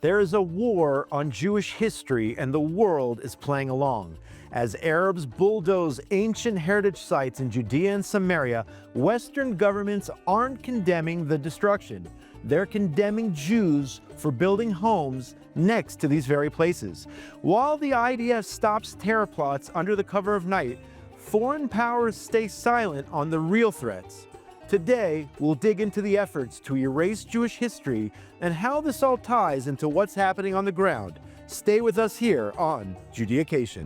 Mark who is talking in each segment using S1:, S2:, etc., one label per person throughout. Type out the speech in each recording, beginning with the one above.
S1: There is a war on Jewish history, and the world is playing along. As Arabs bulldoze ancient heritage sites in Judea and Samaria, Western governments aren't condemning the destruction. They're condemning Jews for building homes next to these very places. While the IDF stops terror plots under the cover of night, foreign powers stay silent on the real threats. Today, we'll dig into the efforts to erase Jewish history and how this all ties into what's happening on the ground. Stay with us here on Judeacation.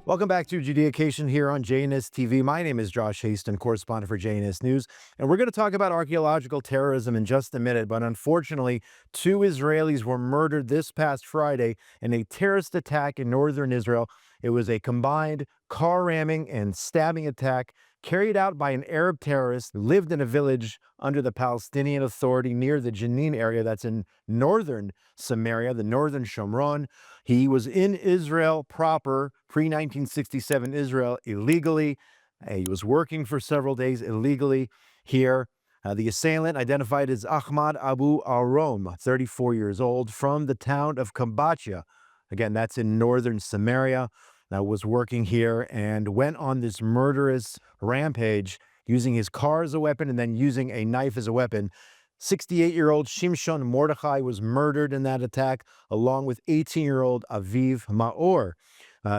S1: Welcome back to Judeacation here on JNS TV. My name is Josh Haston, correspondent for JNS News, and we're going to talk about archaeological terrorism in just a minute. But unfortunately, 2 Israelis were murdered this past Friday in a terrorist attack in northern Israel. It was a combined car ramming and stabbing attack carried out by an Arab terrorist who lived in a village under the Palestinian Authority near the Jenin area that's in northern Samaria, the northern Shomron. He was in Israel proper, pre-1967 Israel, illegally. He was working for several days illegally here. The assailant, identified as Ahmad Abu Arom, 34 years old, from the town of Kambacha. Again, that's in northern Samaria. That was working here and went on this murderous rampage using his car as a weapon and then using a knife as a weapon. 68-year-old Shimshon Mordechai was murdered in that attack, along with 18-year-old Aviv Maor.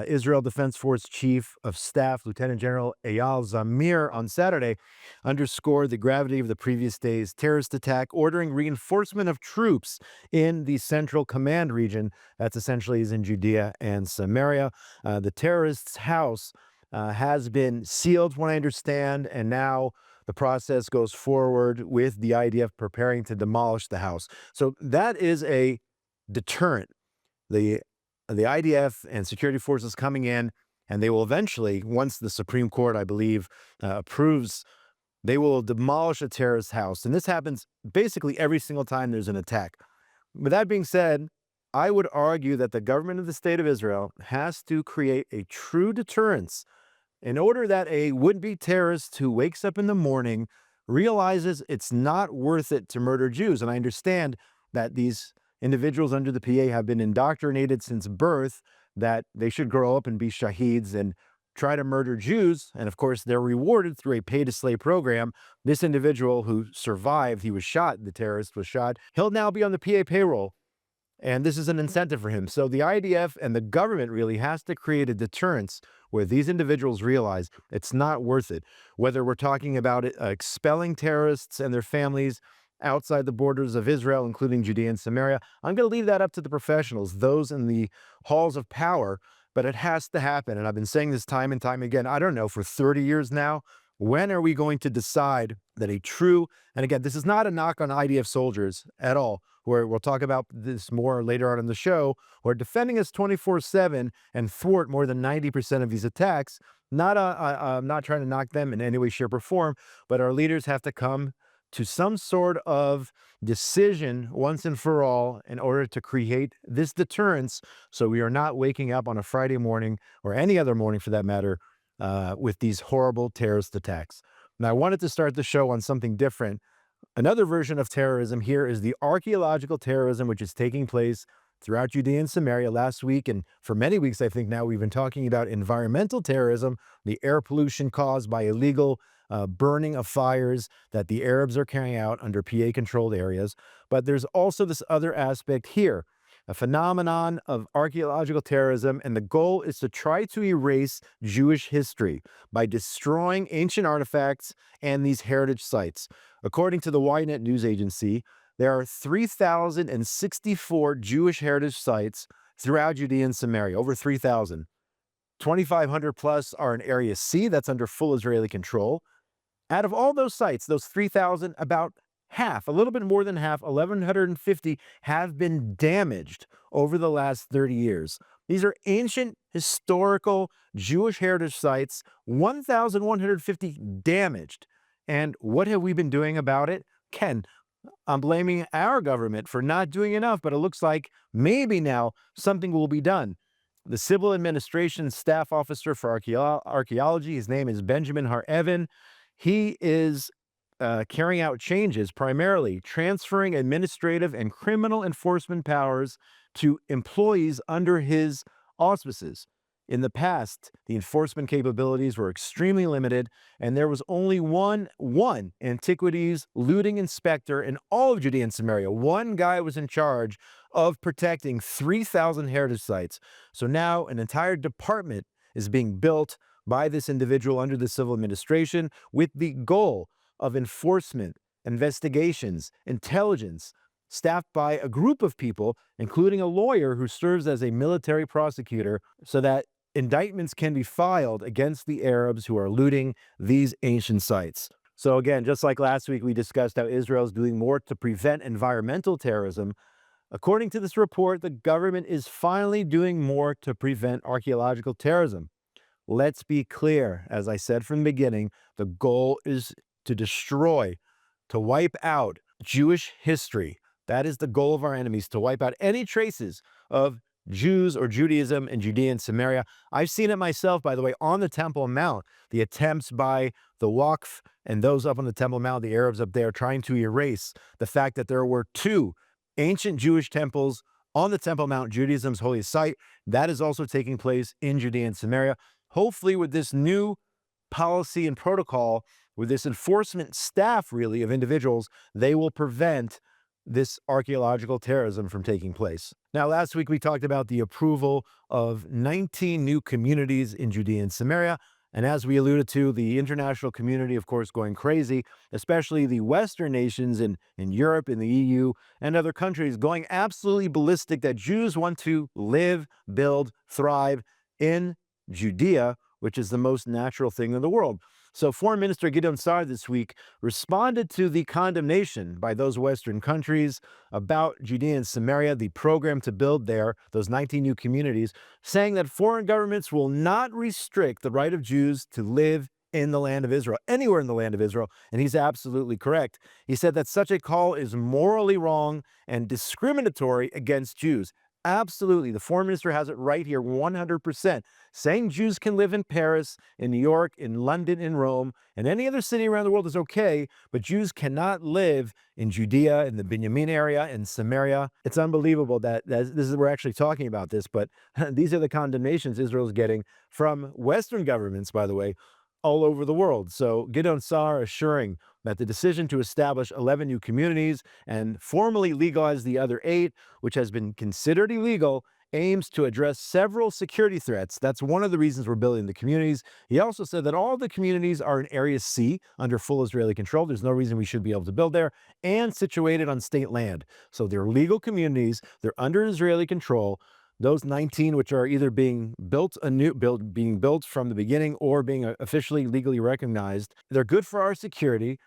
S1: Israel Defense Force Chief of Staff Lieutenant General Eyal Zamir on Saturday underscored the gravity of the previous day's terrorist attack, ordering reinforcement of troops in the Central Command region. That's essentially is in Judea and Samaria. The terrorist's house has been sealed, from what I understand, and now the process goes forward with the IDF preparing to demolish the house. So that is a deterrent. The IDF and security forces coming in, and they will eventually, once the Supreme Court, I believe, approves, they will demolish a terrorist house. And this happens basically every single time there's an attack. With that being said, I would argue that the government of the State of Israel has to create a true deterrence in order that a would-be terrorist who wakes up in the morning realizes it's not worth it to murder Jews. And I understand that these individuals under the PA have been indoctrinated since birth that they should grow up and be shaheeds and try to murder Jews. And of course, they're rewarded through a pay-to-slay program. This individual who survived, he was shot, the terrorist was shot, he'll now be on the PA payroll. And this is an incentive for him. So the IDF and the government really has to create a deterrence where these individuals realize it's not worth it. Whether we're talking about expelling terrorists and their families outside the borders of Israel, including Judea and Samaria, I'm going to leave that up to the professionals, those in the halls of power, but it has to happen. And I've been saying this time and time again, I don't know, for 30 years now. When are we going to decide that a true, and again, this is not a knock on IDF soldiers at all, where we'll talk about this more later on in the show, who are defending us 24/7 and thwart more than 90% of these attacks. I'm not trying to knock them in any way, shape, or form, but our leaders have to come to some sort of decision once and for all in order to create this deterrence so we are not waking up on a Friday morning or any other morning for that matter with these horrible terrorist attacks. Now, I wanted to start the show on something different. Another version of terrorism here is the archaeological terrorism, which is taking place throughout Judea and Samaria last week. And for many weeks, I think now we've been talking about environmental terrorism, the air pollution caused by illegal burning of fires that the Arabs are carrying out under PA-controlled areas. But there's also this other aspect here, a phenomenon of archaeological terrorism, and the goal is to try to erase Jewish history by destroying ancient artifacts and these heritage sites. According to the Ynet news agency, there are 3,064 Jewish heritage sites throughout Judea and Samaria, over 3,000. 2,500 plus are in Area C, that's under full Israeli control. Out of all those sites, those 3,000, about half, a little bit more than half, 1,150, have been damaged over the last 30 years. These are ancient, historical Jewish heritage sites, 1,150 damaged. And what have we been doing about it? Ken, I'm blaming our government for not doing enough, but it looks like maybe now something will be done. The Civil Administration Staff Officer for Archaeology, his name is Benjamin Har Evan. He is carrying out changes, primarily transferring administrative and criminal enforcement powers to employees under his auspices. In the past, the enforcement capabilities were extremely limited, and there was only one antiquities looting inspector in all of Judea and Samaria. One guy was in charge of protecting 3,000 heritage sites. So now an entire department is being built by this individual under the civil administration with the goal of enforcement, investigations, intelligence, staffed by a group of people, including a lawyer who serves as a military prosecutor, so that indictments can be filed against the Arabs who are looting these ancient sites. So again, just like last week, we discussed how Israel is doing more to prevent environmental terrorism. According to this report, the government is finally doing more to prevent archaeological terrorism. Let's be clear, as I said from the beginning, the goal is to destroy, to wipe out Jewish history. That is the goal of our enemies, to wipe out any traces of Jews or Judaism in Judea and Samaria. I've seen it myself, by the way, on the Temple Mount, the attempts by the Waqf and those up on the Temple Mount, the Arabs up there, trying to erase the fact that there were two ancient Jewish temples on the Temple Mount, Judaism's holiest site. That is also taking place in Judea and Samaria. Hopefully, with this new policy and protocol, with this enforcement staff, really, of individuals, they will prevent this archaeological terrorism from taking place. Now, last week we talked about the approval of 19 new communities in Judea and Samaria. And as we alluded to, the international community, of course, going crazy, especially the Western nations in Europe, in the EU, and other countries going absolutely ballistic that Jews want to live, build, thrive in Judea, which is the most natural thing in the world. So Foreign Minister Gideon Sa'ar this week responded to the condemnation by those Western countries about Judea and Samaria, the program to build there, those 19 new communities, saying that foreign governments will not restrict the right of Jews to live in the land of Israel, anywhere in the land of Israel. And he's absolutely correct. He said that such a call is morally wrong and discriminatory against Jews. Absolutely. The foreign minister has it right here, 100%. Saying Jews can live in Paris, in New York, in London, in Rome, and any other city around the world is okay, but Jews cannot live in Judea, in the Benjamin area, in Samaria. It's unbelievable that we're actually talking about this, but these are the condemnations Israel's getting from Western governments, by the way, all over the world. So Gideon Sa'ar assuring that the decision to establish 11 new communities and formally legalize the other 8, which has been considered illegal, aims to address several security threats. That's one of the reasons we're building the communities. He also said that all the communities are in Area C under full Israeli control. There's no reason we should be able to build there, and situated on state land. So they're legal communities. They're under Israeli control. Those 19, which are either being built being built from the beginning or being officially legally recognized, they're good for our security.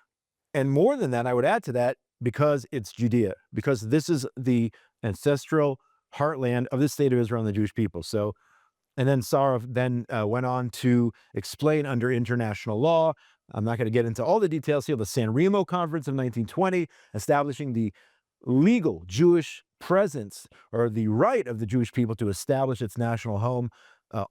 S1: And more than that, I would add to that, because it's Judea, because this is the ancestral heartland of the state of Israel and the Jewish people. So, and then Sa'ar went on to explain under international law. I'm not going to get into all the details here. The San Remo Conference of 1920, establishing the legal Jewish presence or the right of the Jewish people to establish its national home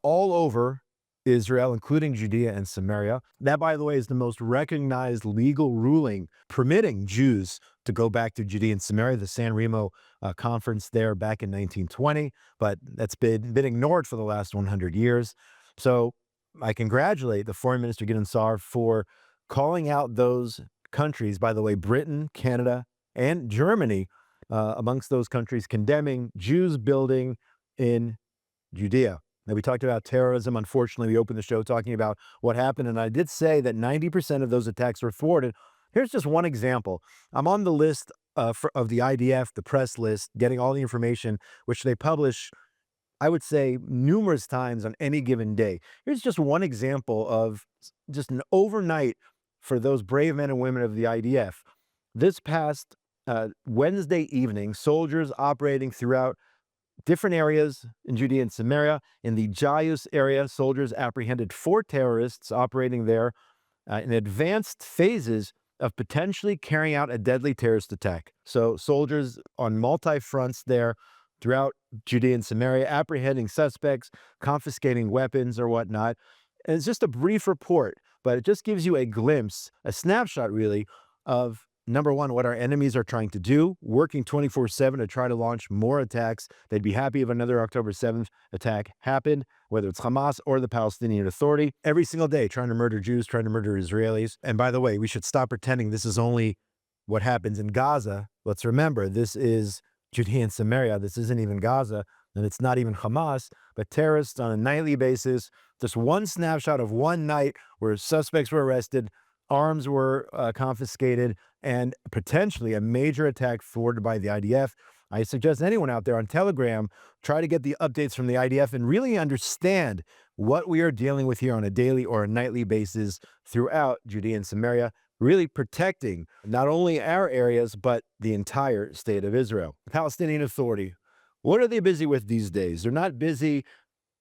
S1: all over Israel, including Judea and Samaria. That, by the way, is the most recognized legal ruling permitting Jews to go back to Judea and Samaria, the San Remo conference there back in 1920, but that's been ignored for the last 100 years. So I congratulate the Foreign Minister Gideon Sa'ar for calling out those countries, by the way, Britain, Canada, and Germany, amongst those countries, condemning Jews building in Judea. Now, we talked about terrorism. Unfortunately, we opened the show talking about what happened, and I did say that 90% of those attacks were thwarted. Here's just one example. I'm on the list of the IDF, the press list, getting all the information, which they publish, I would say, numerous times on any given day. Here's just one example of just an overnight for those brave men and women of the IDF. This past Wednesday evening, soldiers operating throughout different areas in Judea and Samaria. In the Jayus area, soldiers apprehended 4 terrorists operating there in advanced phases of potentially carrying out a deadly terrorist attack. So soldiers on multi-fronts there throughout Judea and Samaria, apprehending suspects, confiscating weapons or whatnot. And it's just a brief report, but it just gives you a glimpse, a snapshot really, of, number one, what our enemies are trying to do, working 24/7 to try to launch more attacks. They'd be happy if another October 7th attack happened, whether it's Hamas or the Palestinian Authority, every single day trying to murder Jews, trying to murder Israelis. And by the way, we should stop pretending this is only what happens in Gaza. Let's remember, this is Judea and Samaria. This isn't even Gaza, and it's not even Hamas, but terrorists on a nightly basis. Just one snapshot of one night where suspects were arrested, arms were confiscated, and potentially a major attack thwarted by the IDF. I suggest anyone out there on Telegram try to get the updates from the IDF and really understand what we are dealing with here on a daily or a nightly basis throughout Judea and Samaria, really protecting not only our areas, but the entire state of Israel. The Palestinian Authority, what are they busy with these days? They're not busy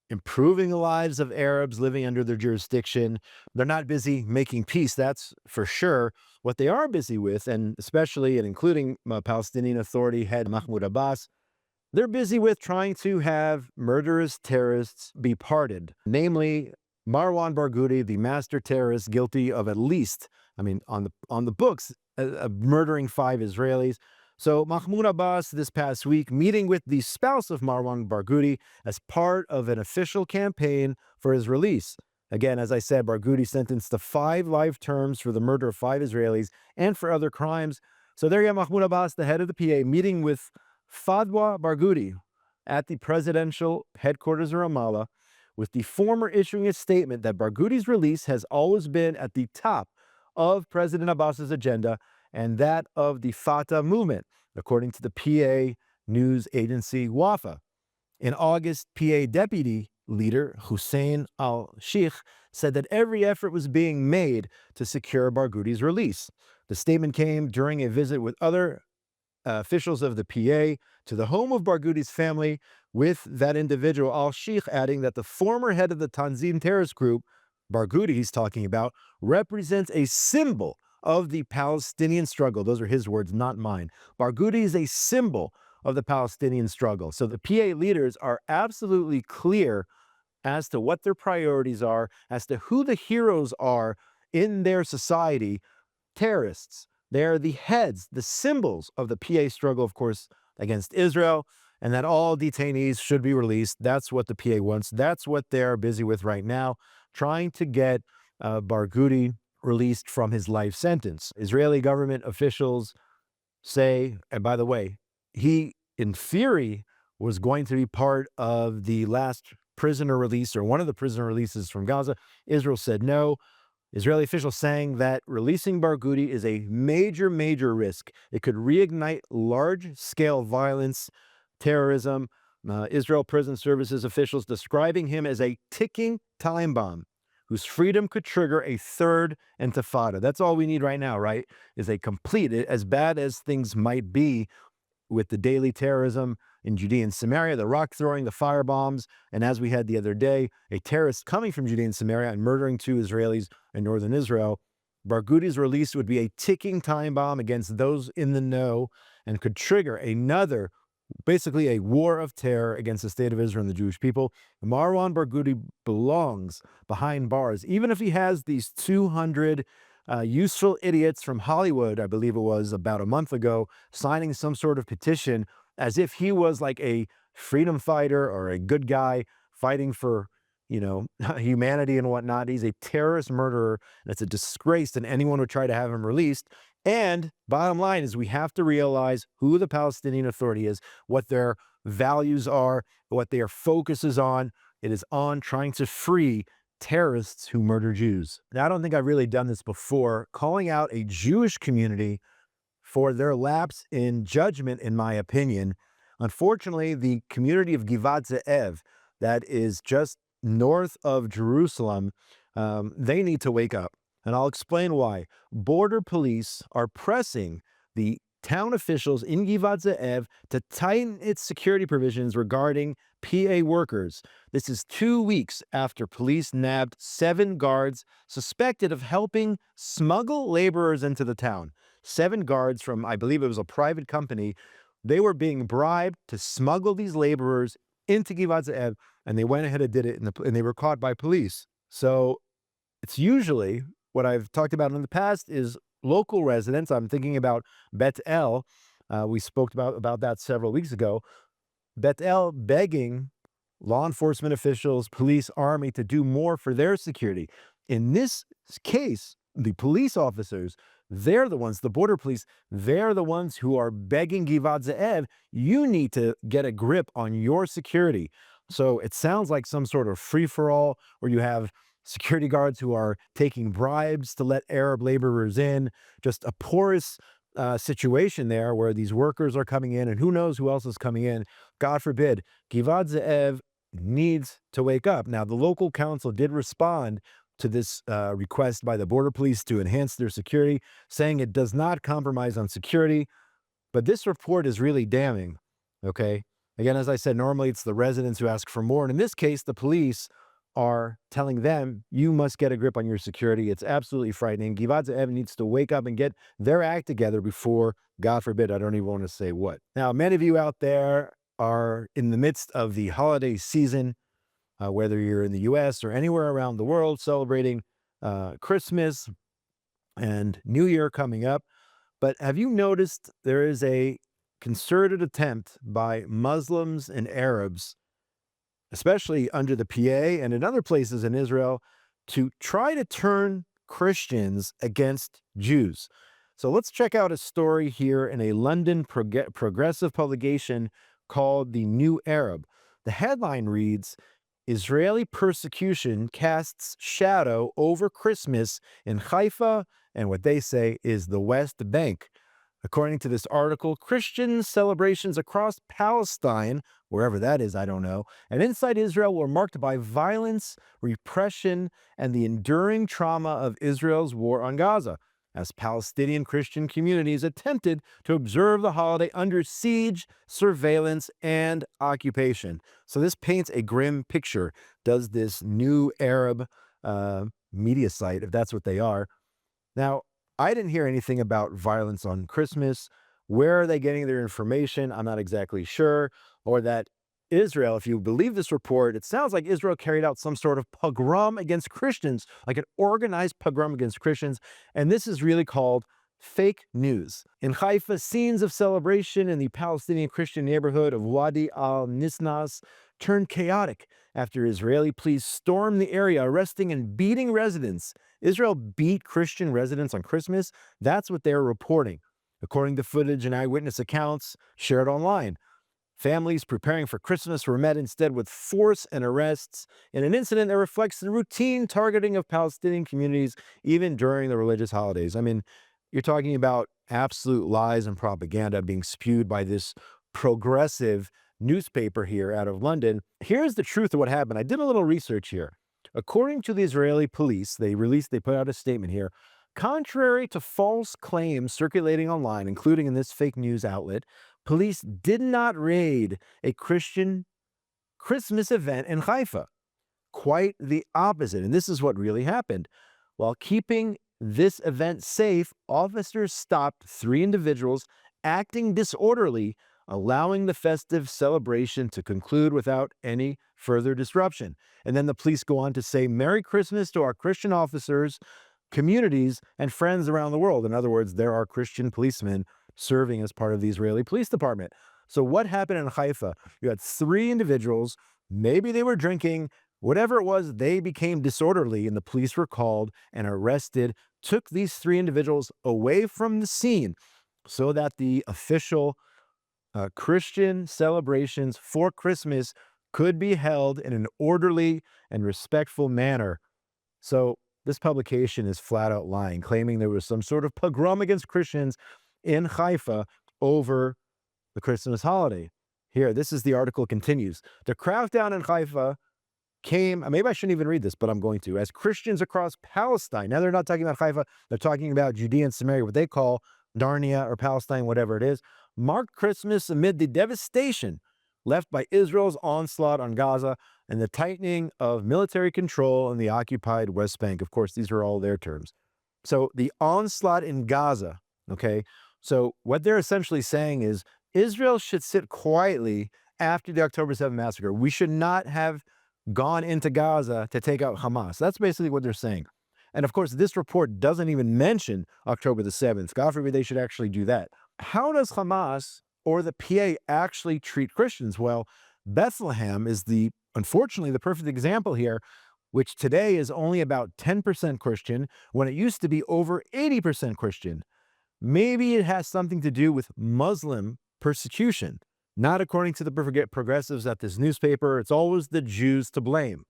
S1: improving the lives of Arabs living under their jurisdiction. They're not busy making peace, that's for sure. What they are busy with, and especially and including Palestinian Authority head Mahmoud Abbas, they're busy with trying to have murderous terrorists be pardoned, namely Marwan Barghouti, the master terrorist guilty of at least, on the books, murdering 5 Israelis. So Mahmoud Abbas this past week meeting with the spouse of Marwan Barghouti as part of an official campaign for his release. Again, as I said, Barghouti sentenced to 5 life terms for the murder of 5 Israelis and for other crimes. So there you have Mahmoud Abbas, the head of the PA, meeting with Fadwa Barghouti at the presidential headquarters in Ramallah, with the former issuing a statement that Barghouti's release has always been at the top of President Abbas's agenda and that of the Fatah movement, according to the PA news agency Wafa. In August, PA deputy leader Hussein al-Sheikh said that every effort was being made to secure Barghouti's release. The statement came during a visit with other officials of the PA to the home of Barghouti's family, with that individual al-Sheikh adding that the former head of the Tanzim terrorist group, Barghouti he's talking about, represents a symbol of the Palestinian struggle. Those are his words, not mine. Barghouti is a symbol of the Palestinian struggle. So the PA leaders are absolutely clear as to what their priorities are, as to who the heroes are in their society. Terrorists. They're the heads, the symbols of the PA struggle, of course, against Israel, and that all detainees should be released. That's what the PA wants. That's what they're busy with right now, trying to get Barghouti released from his life sentence. Israeli government officials say, and by the way, he, in theory, was going to be part of the last prisoner release or one of the prisoner releases from Gaza. Israel said no. Israeli officials saying that releasing Barghouti is a major, major risk. It could reignite large-scale violence, terrorism. Israel Prison Services officials describing him as a ticking time bomb whose freedom could trigger a 3rd intifada. That's all we need right now, right? Is a complete, as bad as things might be with the daily terrorism in Judea and Samaria, the rock throwing, the fire bombs, and as we had the other day, a terrorist coming from Judea and Samaria and murdering 2 Israelis in northern Israel. Barghouti's release would be a ticking time bomb against those in the know and could trigger another, basically a war of terror against the state of Israel and the Jewish people. Marwan Barghouti belongs behind bars, even if he has these 200 useful idiots from Hollywood, I believe it was about a month ago, signing some sort of petition as if he was like a freedom fighter or a good guy fighting for, humanity and whatnot. He's a terrorist murderer, and it's a disgrace that anyone would try to have him released. And bottom line is we have to realize who the Palestinian Authority is, what their values are, what their focus is on. It is on trying to free terrorists who murder Jews. Now, I don't think I've really done this before, calling out a Jewish community for their lapse in judgment, in my opinion. Unfortunately, the community of Givat Ze'ev, that is just north of Jerusalem, they need to wake up. And I'll explain why. Border police are pressing the town officials in Givat Ze'ev to tighten its security provisions regarding PA workers. This is 2 weeks after police nabbed 7 guards suspected of helping smuggle laborers into the town. 7 guards from, I believe it was a private company. They were being bribed to smuggle these laborers into Givat Ze'ev, and they went ahead and did it, and they were caught by police. So it's usually, what I've talked about in the past is local residents, I'm thinking about Bet El, we spoke about that several weeks ago, Bet El begging law enforcement officials, police, army to do more for their security. In this case, the police officers, they're the ones, the border police, they're the ones who are begging Givat Ze'ev, you need to get a grip on your security. So it sounds like some sort of free-for-all where you have security guards who are taking bribes to let Arab laborers in, just a porous situation there where these workers are coming in and who knows who else is coming in. God forbid, Givat Ze'ev needs to wake up. Now, the local council did respond to this request by the border police to enhance their security, saying it does not compromise on security. But this report is really damning, okay? Again, as I said, normally it's the residents who ask for more. And in this case, the police are telling them, you must get a grip on your security. It's absolutely frightening. Givat Ze'ev needs to wake up and get their act together before, God forbid, I don't even want to say what. Now, many of you out there are in the midst of the holiday season, whether you're in the U.S. or anywhere around the world celebrating Christmas and New Year coming up. But have you noticed there is a concerted attempt by Muslims and Arabs, especially under the PA and in other places in Israel, to try to turn Christians against Jews? So let's check out a story here in a London progressive publication called The New Arab. The headline reads, Israeli persecution casts shadow over Christmas in Haifa and what they say is the West Bank. According to this article, Christian celebrations across Palestine, wherever that is, I don't know, and inside Israel were marked by violence, repression, and the enduring trauma of Israel's war on Gaza, as Palestinian Christian communities attempted to observe the holiday under siege, surveillance, and occupation. So this paints a grim picture, does this New Arab media site, if that's what they are. Now, I didn't hear anything about violence on Christmas. Where are they getting their information? I'm not exactly sure. Or that Israel, if you believe this report, it sounds like Israel carried out some sort of pogrom against Christians, like an organized pogrom against Christians. And this is really called fake news. In Haifa, scenes of celebration in the Palestinian Christian neighborhood of Wadi al-Nisnas turned chaotic after Israeli police stormed the area, arresting and beating residents. Israel beat Christian residents on Christmas. That's what they're reporting, according to footage and eyewitness accounts shared online. Families preparing for Christmas were met instead with force and arrests in an incident that reflects the routine targeting of Palestinian communities, even during the religious holidays. I mean, you're talking about absolute lies and propaganda being spewed by this progressive newspaper here out of London. Here's the truth of what happened. I did a little research here. According to the Israeli police, they put out a statement here. Contrary to false claims circulating online, including in this fake news outlet, police did not raid a Christian Christmas event in Haifa. Quite the opposite. And this is what really happened. While keeping this event safe, officers stopped 3 individuals acting disorderly, allowing the festive celebration to conclude without any further disruption. And then the police go on to say, Merry Christmas to our Christian officers, communities, and friends around the world. In other words, there are Christian policemen serving as part of the Israeli police department. So what happened in Haifa? You had 3 individuals, maybe they were drinking, whatever it was, they became disorderly, and the police were called and arrested, took these 3 individuals away from the scene so that the official Christian celebrations for Christmas could be held in an orderly and respectful manner. So this publication is flat out lying, claiming there was some sort of pogrom against Christians in Haifa over the Christmas holiday. Here, this is the article continues. The crackdown in Haifa came, maybe I shouldn't even read this, but I'm going to, as Christians across Palestine, now they're not talking about Haifa, they're talking about Judea and Samaria, what they call Narnia or Palestine, whatever it is, marked Christmas amid the devastation left by Israel's onslaught on Gaza and the tightening of military control in the occupied West Bank. Of course, these are all their terms. So the onslaught in Gaza, okay? So what they're essentially saying is Israel should sit quietly after the October 7th massacre. We should not have gone into Gaza to take out Hamas. That's basically what they're saying. And of course, this report doesn't even mention October the 7th. God forbid they should actually do that. How does Hamas or the PA actually treat Christians? Well, Bethlehem is unfortunately, the perfect example here, which today is only about 10% Christian when it used to be over 80% Christian. Maybe it has something to do with Muslim persecution. Not according to the progressives at this newspaper. It's always the Jews to blame.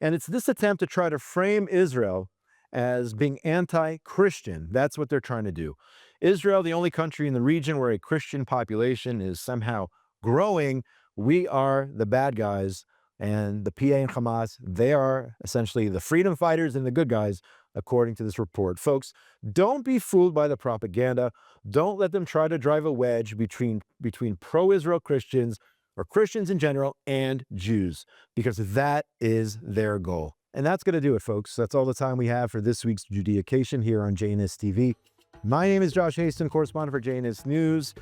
S1: And it's this attempt to try to frame Israel as being anti-Christian. That's what they're trying to do. Israel, the only country in the region where a Christian population is somehow growing, we are the bad guys. And the PA and Hamas, they are essentially the freedom fighters and the good guys, according to this report. Folks, don't be fooled by the propaganda. Don't let them try to drive a wedge between pro-Israel Christians or Christians in general and Jews, because that is their goal. And that's going to do it, folks. That's all the time we have for this week's Judeacation here on JNS TV. My name is Josh Haston, correspondent for JNS News.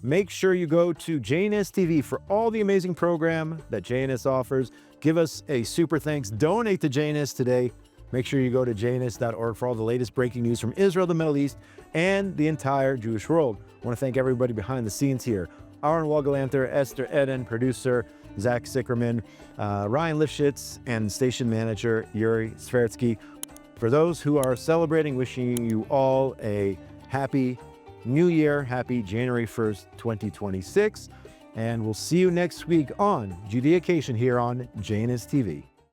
S1: Make sure you go to JNS TV for all the amazing program that JNS offers. Give us a super thanks. Donate to JNS today. Make sure you go to jns.org for all the latest breaking news from Israel, the Middle East, and the entire Jewish world. I want to thank everybody behind the scenes here. Aaron Wogelanter, Esther Eden, producer Zach Sickerman, Ryan Lifshitz, and station manager Yuri Svertsky. For those who are celebrating, wishing you all a happy New Year, happy January 1st, 2026. And we'll see you next week on Judeacation here on JNS TV.